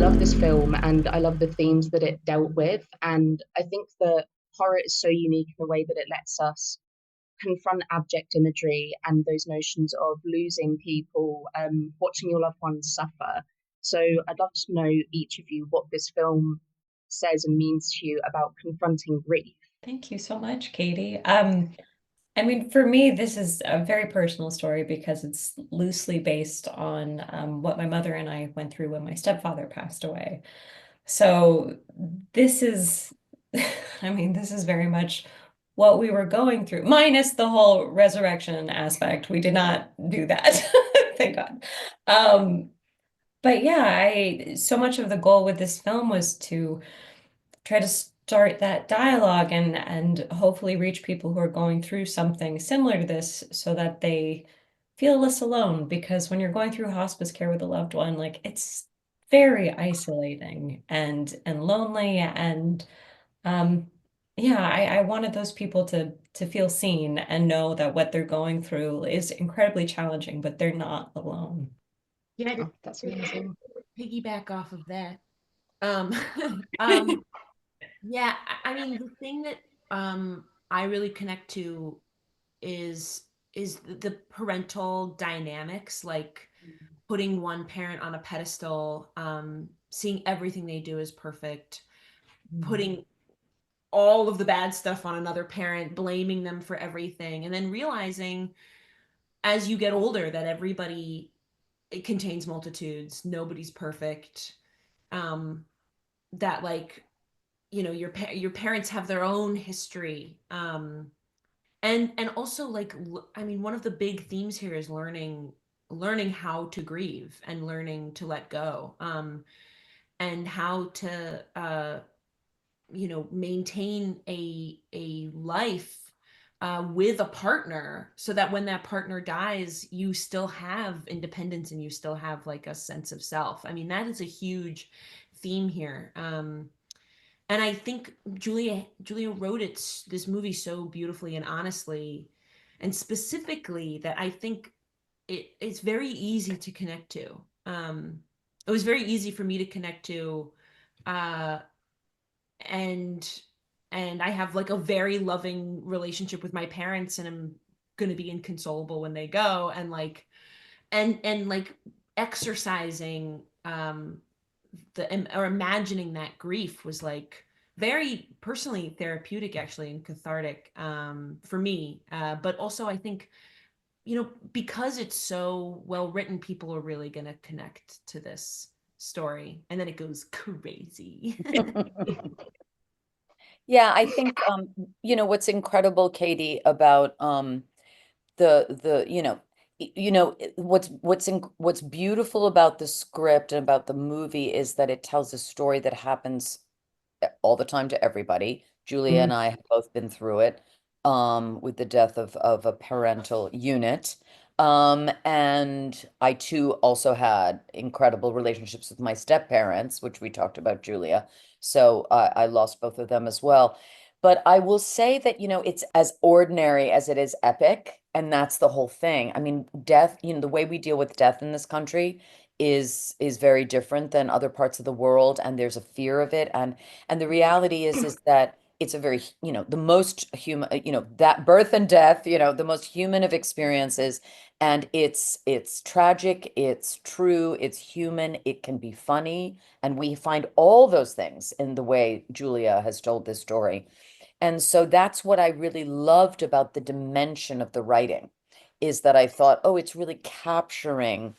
love this film and I love the themes that it dealt with. And I think that horror is so unique in the way that it lets us confront abject imagery and those notions of losing people, watching your loved ones suffer. So I'd love to know, each of you, what this film says and means to you about confronting grief. Thank you so much, Katie. I mean, for me, this is a very personal story because it's loosely based on what my mother and I went through when my stepfather passed away. So this is, I mean, this is very much what we were going through, minus the whole resurrection aspect. We did not do that, thank God. Um, but yeah, so much of the goal with this film was to try to start that dialogue and hopefully reach people who are going through something similar to this so that they feel less alone, because when you're going through hospice care with a loved one, like it's very isolating and lonely and um yeah, I wanted those people to feel seen and know that what they're going through is incredibly challenging, but they're not alone. Yeah, Oh, that's to amazing. piggyback off of that. Um, um, yeah, I mean, the thing that I really connect to is the parental dynamics, like putting one parent on a pedestal, seeing everything they do as perfect, putting all of the bad stuff on another parent, blaming them for everything, and then realizing as you get older that everybody, it contains multitudes, nobody's perfect. Um, that like, your parents have their own history. And also like I mean, one of the big themes here is learning how to grieve and learning to let go. And how to maintain a life with a partner, so that when that partner dies, you still have independence and you still have like a sense of self. I mean, that is a huge theme here. And I think Julia wrote this movie so beautifully and honestly, and specifically, that I think it's very easy to connect to. It was very easy for me to connect to, uh, and I have like a very loving relationship with my parents, and I'm gonna be inconsolable when they go, and like and like exercising or imagining that grief was like very personally therapeutic, actually, and cathartic, for me. But also, I think, because it's so well written, people are really going to connect to this story, and then it goes crazy. Yeah, I think what's incredible, Katie, about the what's beautiful about the script and about the movie is that it tells a story that happens all the time to everybody. Julia Mm. and I have both been through it, with the death of a parental unit. And I too also had incredible relationships with my step parents, which we talked about, Julia. So I lost both of them as well. But I will say that, it's as ordinary as it is epic. And that's the whole thing. I mean, death, the way we deal with death in this country is very different than other parts of the world, and there's a fear of it. And the reality is that it's a very, the most human, that birth and death, the most human of experiences. And it's tragic, it's true, it's human, it can be funny. And we find all those things in the way Julia has told this story. And so that's what I really loved about the dimension of the writing, is that I thought, oh, it's really capturing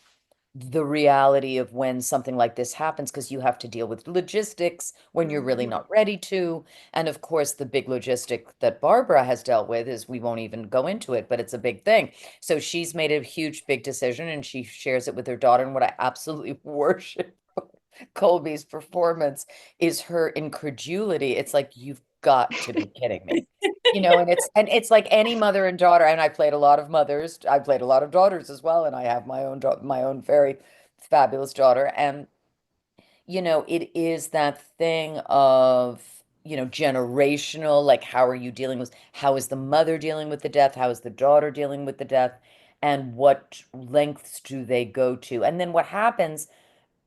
the reality of when something like this happens, because you have to deal with logistics when you're really not ready to. And of course, the big logistic that Barbara has dealt with is, we won't even go into it, but it's a big thing. So she's made a huge, big decision, and she shares it with her daughter. And what I absolutely worship Colby's performance is her incredulity. It's like, you've got to be kidding me. And it's like any mother and daughter, and I played a lot of mothers, I played a lot of daughters as well, and I have my own very fabulous daughter. And it is that thing of, generational, like, how is the mother dealing with the death? How is the daughter dealing with the death? And what lengths do they go to? And then what happens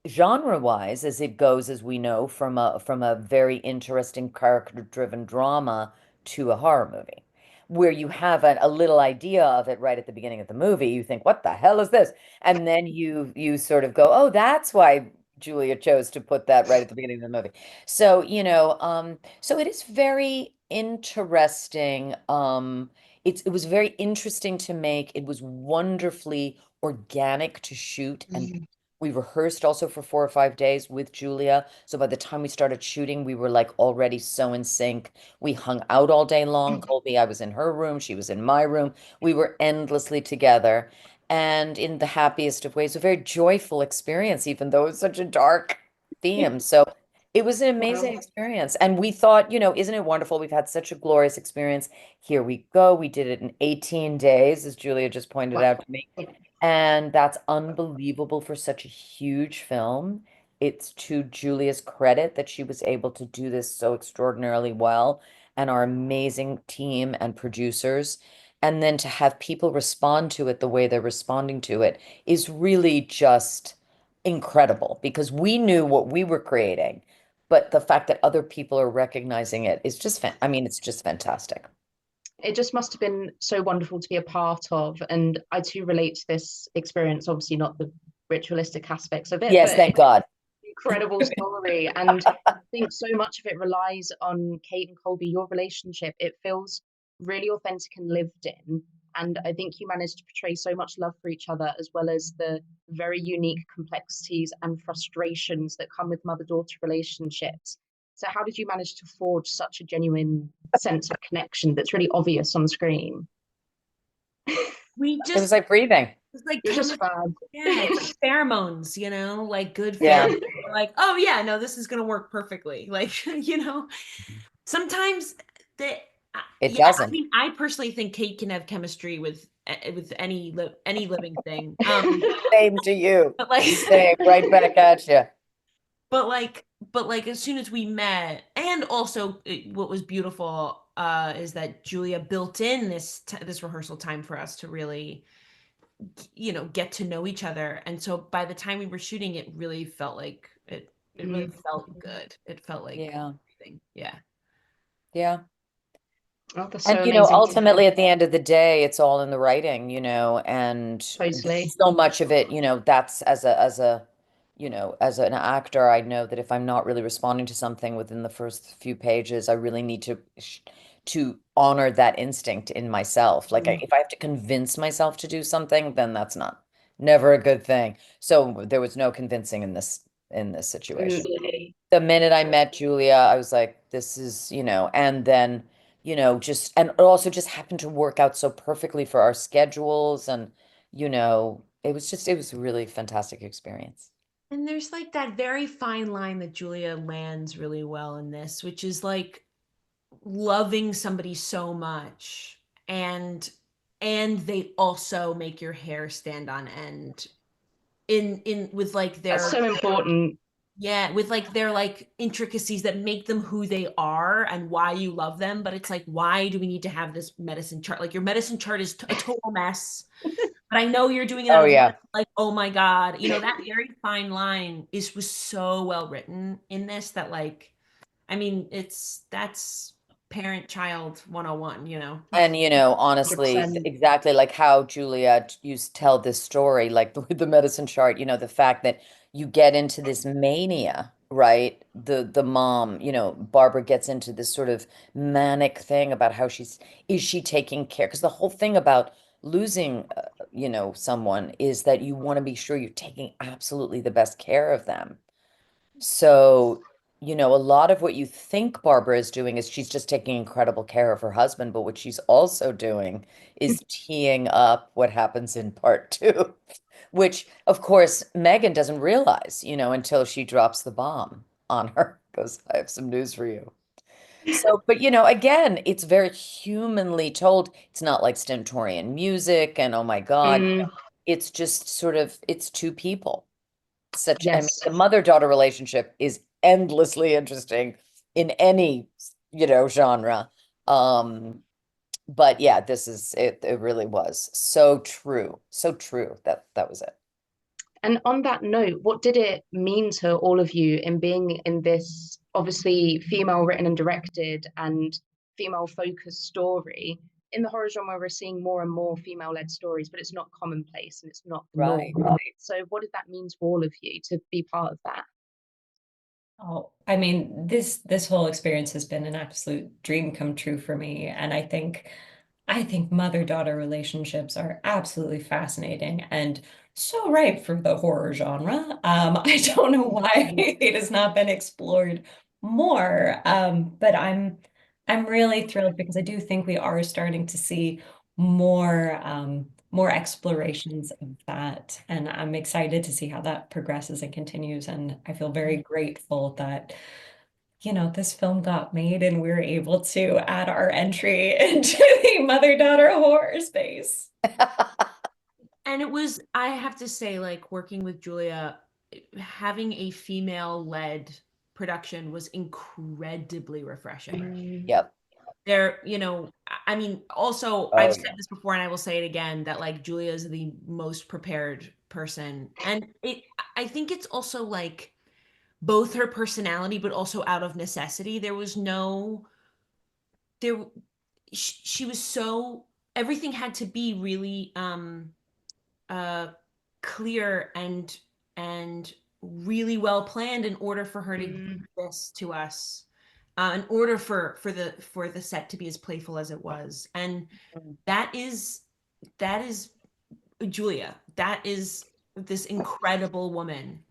genre-wise, as it goes, as we know, from a very interesting character-driven drama to a horror movie, where you have a little idea of it right at the beginning of the movie. You think, "What the hell is this?" And then you sort of go, "Oh, that's why Julia chose to put that right at the beginning of the movie." So, so it is very interesting. It was very interesting to make. It was wonderfully organic to shoot, and Mm. we rehearsed also for 4 or 5 days with Julia. So by the time we started shooting, we were like already so in sync. We hung out all day long. Colby, I was in her room, she was in my room. We were endlessly together. And in the happiest of ways, a very joyful experience, even though it was such a dark theme. So it was an amazing Wow. experience. And we thought, isn't it wonderful? We've had such a glorious experience. Here we go. We did it in 18 days, as Julia just pointed Wow. out to me. And that's unbelievable for such a huge film. It's to Julia's credit that she was able to do this so extraordinarily well, and our amazing team and producers. And then to have people respond to it the way they're responding to it is really just incredible, because we knew what we were creating, but the fact that other people are recognizing it is just, I mean, it's just fantastic. It just must have been so wonderful to be a part of. And I too relate to this experience, obviously not the ritualistic aspects of it, Yes, but thank God. incredible story. And I think so much of it relies on Kate and Colby, your relationship. It feels really authentic and lived in. And I think you managed to portray so much love for each other, as well as the very unique complexities and frustrations that come with mother-daughter relationships. So how did you manage to forge such a genuine sense of connection that's really obvious on screen? We It was just, like breathing. it's like You're just chemistry. fab. Yeah, it's like pheromones, like good Yeah, pheromones. We're like, oh yeah, no, this is gonna work perfectly. Like, sometimes that, it yeah, I doesn't. mean, I personally think Kate can have chemistry with any living thing. Same to you. But like, Same, right back at you. but like as soon as we met, and also what was beautiful is that Julia built in this rehearsal time for us to really get to know each other. And so by the time we were shooting, it really felt like it really Mm. felt good. It felt like Yeah, everything. Yeah. yeah. Oh, that's And so amazing to ultimately hear. at the end of the day, it's all in the writing, and Totally. so much of it, that's as an actor, I know that if I'm not really responding to something within the first few pages, I really need to honor that instinct in myself. Like Mm. if I have to convince myself to do something, then that's not never a good thing. So there was no convincing in this situation. Mm. The minute I met Julia, I was like, this is, and then, and it also just happened to work out so perfectly for our schedules. And, it was a really fantastic experience. And there's like that very fine line that Julia lands really well in this, which is like loving somebody so much, and they also make your hair stand on end in with like That's their, so important. yeah, with like their like intricacies that make them who they are and why you love them. But it's like, why do we need to have this medicine chart? Like, your medicine chart is a total mess, but I know you're doing it out Oh of love. yeah. Like, oh my God, that very fine line was so well written in this that, like, I mean, that's parent child 101. And honestly, 100%. exactly like how Julia used to tell this story, like with the medicine chart, the fact that you get into this mania, right? The mom, Barbara gets into this sort of manic thing about how is she taking care? Because the whole thing about losing, someone is that you want to be sure you're taking absolutely the best care of them. So, a lot of what you think Barbara is doing is she's just taking incredible care of her husband, but what she's also doing is teeing up what happens in part two, which, of course, Megan doesn't realize, until she drops the bomb on her, goes, I have some news for you. So, but again, it's very humanly told. It's not like stentorian music and oh my God, Mm. it's just sort of, it's two people. I mean, Yes. the mother-daughter relationship is endlessly interesting in any, genre. Um, but yeah, this is it, it really was so true. So true. That was it. And on that note, what did it mean to all of you in being in this obviously female written and directed and female focused story? In the horror genre, we're seeing more and more female led stories, but it's not commonplace and it's not the norm. Right. So, what did that mean to all of you to be part of that? Oh, I mean, this whole experience has been an absolute dream come true for me, and I think mother-daughter relationships are absolutely fascinating and so ripe for the horror genre. I don't know why it has not been explored more, but I'm really thrilled because I do think we are starting to see more explorations of that, and I'm excited to see how that progresses and continues. And I feel very grateful that this film got made and we were able to add our entry into the mother-daughter horror space. And it was, I have to say, like working with Julia, having a female-led production was incredibly refreshing. Yep. There, I mean, also, Oh, I've said yeah. this before and I will say it again, that like Julia is the most prepared person. And I think it's also like both her personality, but also out of necessity. There was no, there, she was so, everything had to be really, uh clear and really well planned in order for her to give this to us, in order for the set to be as playful as it was. And that is Julia. That is this incredible woman.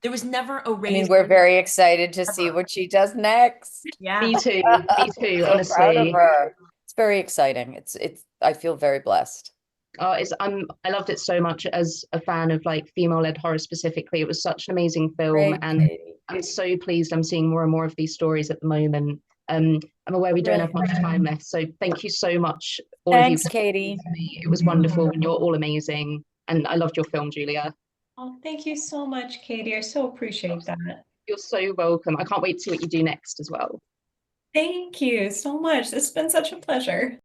There was never a I mean, raise we're very excited to see ever. what she does next. Yeah. Me too, So proud of honestly. her. It's very exciting. I feel very blessed. I loved it so much as a fan of like female-led horror specifically. It was such an amazing film, Great, and Katie. I'm so pleased I'm seeing more and more of these stories at the moment. I'm aware we don't have much time left, so thank you so much, all of you. Thanks, Katie. It was wonderful, and you're all amazing, and I loved your film, Julia. Oh, thank you so much, Katie. I so appreciate that. You're so welcome. I can't wait to see what you do next as well. Thank you so much. This has been such a pleasure.